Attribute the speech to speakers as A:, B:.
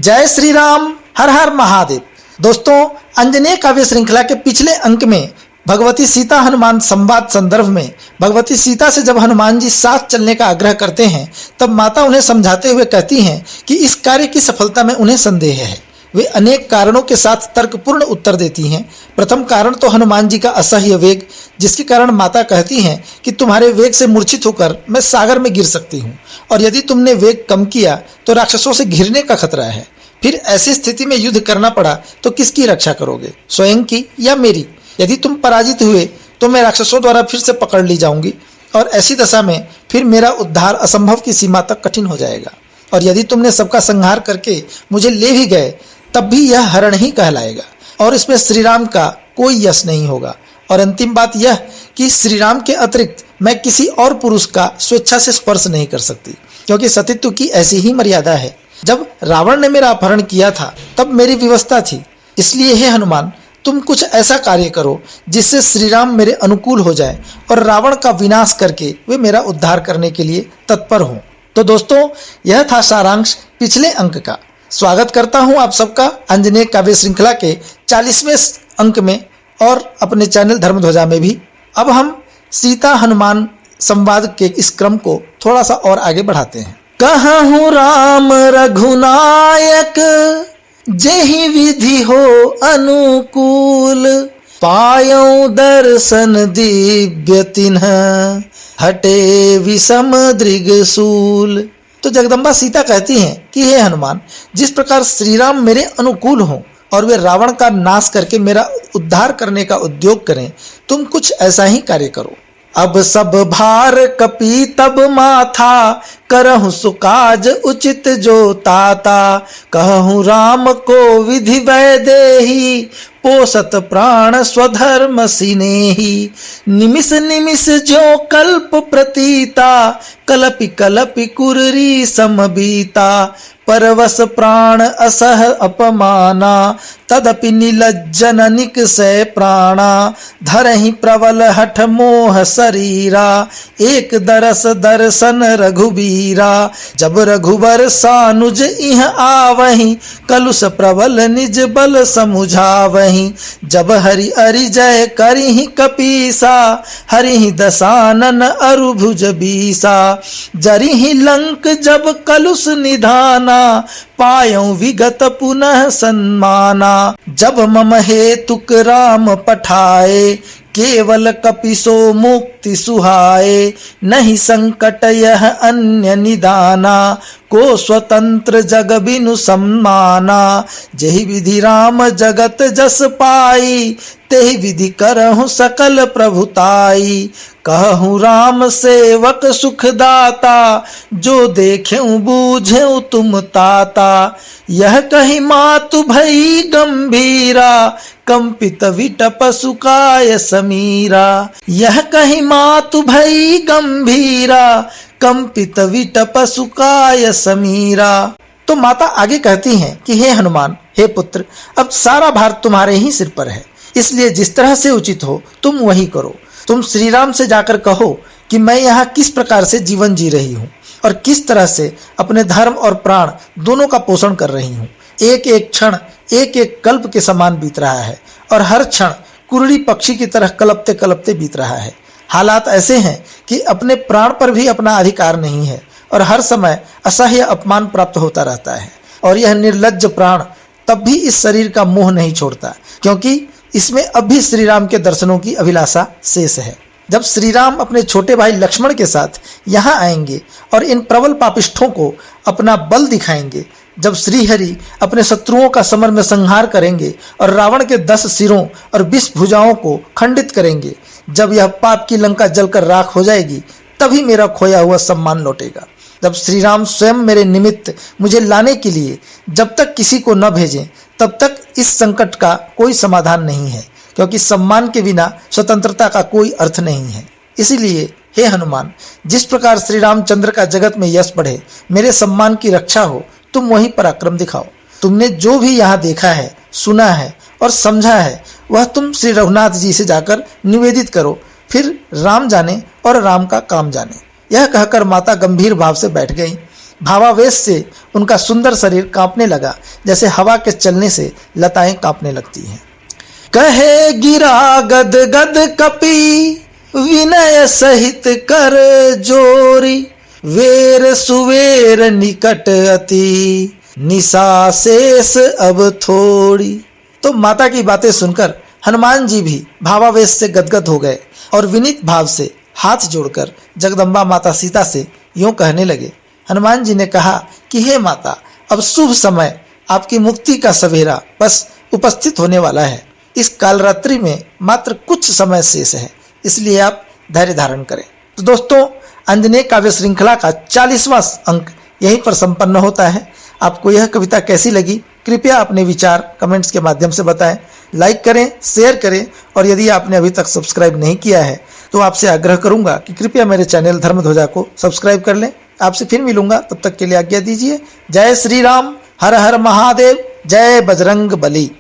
A: जय श्री राम, हर हर महादेव। दोस्तों, अंजनेय काव्य श्रृंखला के पिछले अंक में भगवती सीता हनुमान संवाद संदर्भ में भगवती सीता से जब हनुमान जी साथ चलने का आग्रह करते हैं तब माता उन्हें समझाते हुए कहती हैं कि इस कार्य की सफलता में उन्हें संदेह है। वे अनेक कारणों के साथ तर्कपूर्ण उत्तर देती हैं। प्रथम कारण तो हनुमान जी का असह्य वेग, जिसके कारण माता कहती हैं कि तुम्हारे वेग से मूर्छित होकर मैं सागर में गिर सकती हूँ, और यदि तुमने वेग कम किया तो राक्षसों से घिरने का खतरा है। फिर ऐसी स्थिति में युद्ध करना पड़ा तो किसकी रक्षा करोगे, स्वयं की या मेरी? यदि तुम पराजित हुए तो मैं राक्षसों द्वारा फिर से पकड़ ली जाऊंगी, और ऐसी दशा में फिर मेरा उद्धार असंभव की सीमा तक कठिन हो जाएगा। और यदि तुमने सबका संहार करके मुझे ले भी गए तब भी यह हरण ही कहलाएगा, और इसमें श्री राम का कोई यश नहीं होगा। और अंतिम बात यह कि श्री राम के अतिरिक्त मैं किसी और पुरुष का स्वेच्छा से स्पर्श नहीं कर सकती, क्योंकि सतीत्व की ऐसी ही मर्यादा है। जब रावण ने मेरा अपहरण किया था तब मेरी विवशता थी। इसलिए हे हनुमान, तुम कुछ ऐसा कार्य करो जिससे श्री राम मेरे अनुकूल हो जाए और रावण का विनाश करके वे मेरा उद्धार करने के लिए तत्पर हों। तो दोस्तों, यह था सारांश पिछले अंक का। स्वागत करता हूं आप सबका अंजनेय काव्य श्रृंखला के 40वें अंक में और अपने चैनल धर्मध्वजा में भी। अब हम सीता हनुमान संवाद के इस क्रम को थोड़ा सा और आगे बढ़ाते हैं। कहूँ राम रघुनायक, जेहि विधि हो अनुकूल, पायौ दर्शन दिव्य तिन्ह, हटे विषम दृगशूल। तो जगदम्बा सीता कहती हैं कि हे हनुमान, जिस प्रकार श्री राम मेरे अनुकूल हों और वे रावण का नाश करके मेरा उद्धार करने का उद्योग करें, तुम कुछ ऐसा ही कार्य करो। अब सब भार कपि तब माथा, करहु सुकाज उचित जो ताता, कहूँ राम को विधि वैदेही, पोषत प्राण स्वधर्म सिनेही, निमिष निमिष जो कल्प प्रतीता, कलपि कलपि कुररी समबीता, परवश प्राण असह अपमाना, तदपि निलज्जननिक से प्राणा, धरहि प्रबल हठ मोह शरीरा, एक दरस दर्शन रघुबीरा, जब रघुबर सानुज इह आवहि, कलुष प्रबल निज बल समुझावहि, जब हरि अरि जय करिहि कपीसा, हरिहि दशानन अरु भुज बीसा, जरिहि लंक जब कलुष निधाना, पायौ विगत पुनः सन्माना, जब मम हेतुक राम पठाए, केवल कपिसो मुक्ति सुहाए, नहीं संकट यह अन्य निदाना, को स्वतंत्र जग बिनु सम्माना, जेहि विधि राम जगत जस पाई, तेहि विधि करहु सकल प्रभुताई, कहूँ राम सेवक सुखदाता, जो देखेऊ बूझेऊ तुम ताता, यह कही मातु भई गंभीरा, कंपित विटप सुकाय समीरा, यह कही मातु भई गंभीरा, कंपित विटप सुकाय समीरा। तो माता आगे कहती हैं कि हे हनुमान, हे पुत्र, अब सारा भार तुम्हारे ही सिर पर है, इसलिए जिस तरह से उचित हो तुम वही करो। तुम श्री राम से जाकर कहो कि मैं यहाँ किस प्रकार से जीवन जी रही हूँ और किस तरह से अपने धर्म और प्राण दोनों का पोषण कर रही हूँ। एक एक क्षण एक एक कल्प के समान बीत रहा है, और हर क्षण कुरड़ी पक्षी की तरह कलपते कलपते बीत रहा है। हालात ऐसे हैं कि अपने प्राण पर भी अपना अधिकार नहीं है, और हर समय असह्य अपमान प्राप्त होता रहता है। और यह निर्लज्ज प्राण तब भी इस शरीर का मोह नहीं छोड़ता, क्योंकि इसमें अब भी श्री राम के दर्शनों की अभिलाषा शेष है। जब श्री राम अपने छोटे भाई लक्ष्मण के साथ यहाँ आएंगे और इन प्रबल पापिष्ठों को अपना बल दिखाएंगे, जब श्रीहरि अपने शत्रुओं का समर में संहार करेंगे और रावण के 10 सिरों और 20 भुजाओं को खंडित करेंगे, जब यह पाप की लंका जलकर राख हो जाएगी, तभी मेरा खोया हुआ सम्मान लौटेगा। जब श्री राम स्वयं मेरे निमित्त मुझे लाने के लिए जब तक किसी को न भेजें, तब तक इस संकट का कोई समाधान नहीं है, क्योंकि सम्मान के बिना स्वतंत्रता का कोई अर्थ नहीं है। इसीलिए हे हनुमान, जिस प्रकार श्री रामचंद्र का जगत में यश बढ़े, मेरे सम्मान की रक्षा हो, तुम वही पराक्रम दिखाओ। तुमने जो भी यहाँ देखा है, सुना है और समझा है, वह तुम श्री रघुनाथ जी से जाकर निवेदित करो, फिर राम जाने और राम का काम जाने। यह कहकर माता गंभीर भाव से बैठ गई। भावावेश से उनका सुंदर शरीर कांपने लगा, जैसे हवा के चलने से लताएं कांपने लगती हैं। कहे गिरा गद गद कपि विनय सहित कर जोरी, वेर सुवेर निकट अति निशा शेष अब थोड़ी। तो माता की बातें सुनकर हनुमान जी भी भावावेश से गदगद हो गए और विनीत भाव से हाथ जोड़कर जगदम्बा माता सीता से यूं कहने लगे। हनुमान जी ने कहा कि हे माता, अब शुभ समय, आपकी मुक्ति का सवेरा बस उपस्थित होने वाला है। इस कालरात्रि में मात्र कुछ समय शेष है, इसलिए आप धैर्य धारण करें। तो दोस्तों, अंजनेय काव्य श्रृंखला का 40वां अंक यहीं पर संपन्न होता है। आपको यह कविता कैसी लगी, कृपया अपने विचार कमेंट्स के माध्यम से बताएं। लाइक करें, शेयर करें और यदि आपने अभी तक सब्सक्राइब नहीं किया है तो आपसे आग्रह करूंगा कि कृपया मेरे चैनल धर्मध्वजा को सब्सक्राइब कर लें। आपसे फिर मिलूंगा, तब तक के लिए आज्ञा दीजिए। जय श्री राम, हर हर महादेव, जय बजरंग बली।